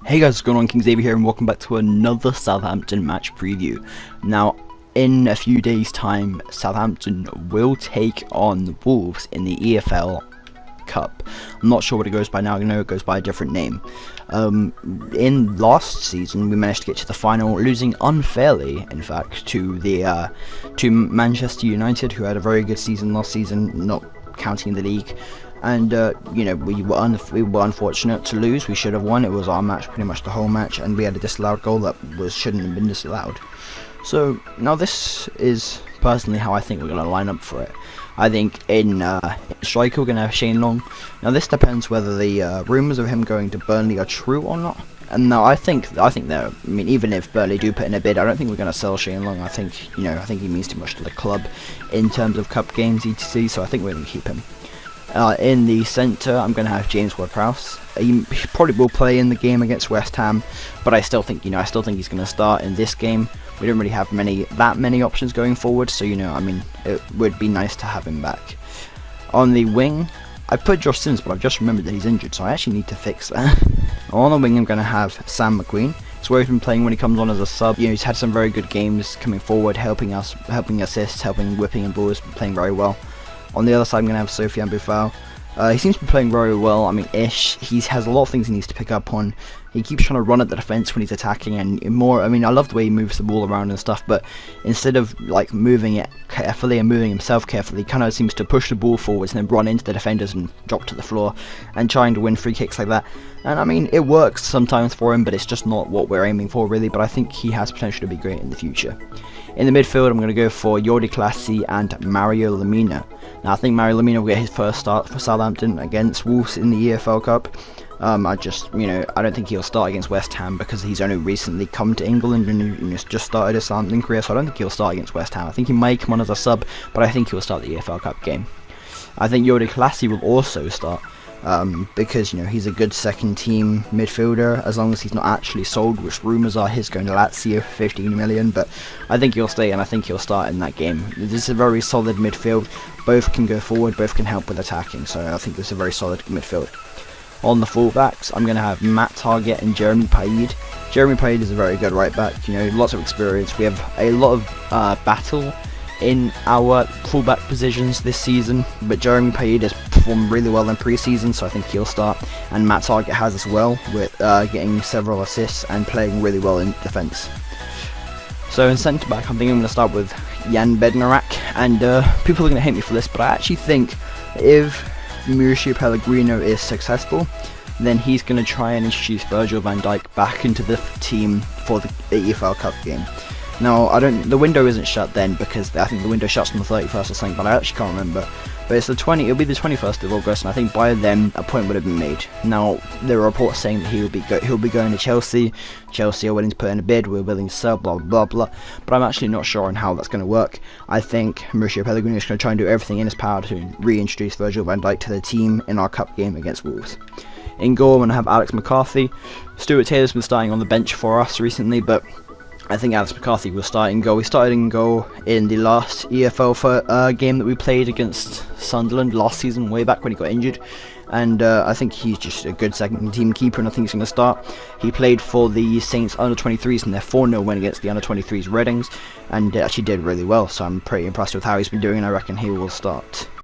Hey guys, what's going on? King Xavier here and welcome back to another Southampton match preview. Now, in a few days time, Southampton will take on Wolves in the EFL Cup. I'm not sure what it goes by now, I know it goes by a different name. In last season, we managed to get to the final, losing unfairly, in fact, to Manchester United, who had a very good season last season, not counting the league. And we were unfortunate to lose. We should have won. It was our match, pretty much the whole match, and we had a disallowed goal that shouldn't have been disallowed. So now this is personally how I think we're going to line up for it. I think in striker we're going to have Shane Long. Now this depends whether the rumours of him going to Burnley are true or not. And now I think that, I mean, even if Burnley do put in a bid, I don't think we're going to sell Shane Long. I think he means too much to the club in terms of cup games, etc. So I think we're going to keep him. In the centre, I'm going to have James Ward-Prowse. He probably will play in the game against West Ham, but I still think he's going to start in this game. We don't really have that many options going forward, so I mean, it would be nice to have him back. On the wing, I put Josh Sims, but I've just remembered that he's injured, so I actually need to fix that. On the wing, I'm going to have Sam McQueen. It's where he's been playing when he comes on as a sub. He's had some very good games coming forward, helping us, helping assists, helping whipping and balls, playing very well. On the other side, I'm going to have Sofiane Boufal. He seems to be playing very well. I mean, he has a lot of things he needs to pick up on. He keeps trying to run at the defence when he's attacking, and I mean, I love the way he moves the ball around and stuff, but instead of like moving it carefully and moving himself carefully, he kind of seems to push the ball forwards and then run into the defenders and drop to the floor and trying to win free kicks like that. And I mean, it works sometimes for him, but it's just not what we're aiming for really, but I think he has potential to be great in the future. In the midfield, I'm going to go for Jordi Clasie and Mario Lemina. Now, I think Mario Lemina will get his first start for Southampton against Wolves in the EFL Cup. I don't think he'll start against West Ham because he's only recently come to England and he's just started his Southampton career, so I don't think he'll start against West Ham. I think he may come on as a sub, but I think he'll start the EFL Cup game. I think Jordi Clasie will also start. Because he's a good second team midfielder as long as he's not actually sold, which rumours are he's going to Lazio for 15 million, but I think he'll stay and I think he'll start in that game. This is a very solid midfield, both can go forward, both can help with attacking, so I think this is a very solid midfield. On the fullbacks, I'm going to have Matt Targett and Jeremy Payet. Jeremy Payet is a very good right back, lots of experience. We have a lot of battle in our fullback positions this season, but Jeremy Payet has performed really well in pre-season, so I think he'll start, and Matt Targett has as well, with getting several assists and playing really well in defence. So in centre back, I'm going to start with Jan Bednarak, and people are going to hate me for this, but I actually think if Mauricio Pellegrino is successful, then he's going to try and introduce Virgil van Dijk back into the team for the EFL Cup game. Now, the window isn't shut then because I think the window shuts on the 31st or something, but I actually can't remember. But it'll be the 21st of August, and I think by then a point would have been made. Now, there are reports saying that he'll be going to Chelsea. Chelsea are willing to put in a bid, we're willing to sell, blah blah blah. But I'm actually not sure on how that's going to work. I think Mauricio Pellegrino is going to try and do everything in his power to reintroduce Virgil van Dijk to the team in our cup game against Wolves. In goal, I'm going to have Alex McCarthy. Stuart Taylor's been starting on the bench for us recently, but I think Alex McCarthy will start in goal. He started in goal in the last EFL game that we played against Sunderland last season, way back when he got injured. And I think he's just a good second team keeper, and I think he's going to start. He played for the Saints under-23s in their 4-0 win against the under-23s Reddings, and actually did really well. So I'm pretty impressed with how he's been doing, and I reckon he will start.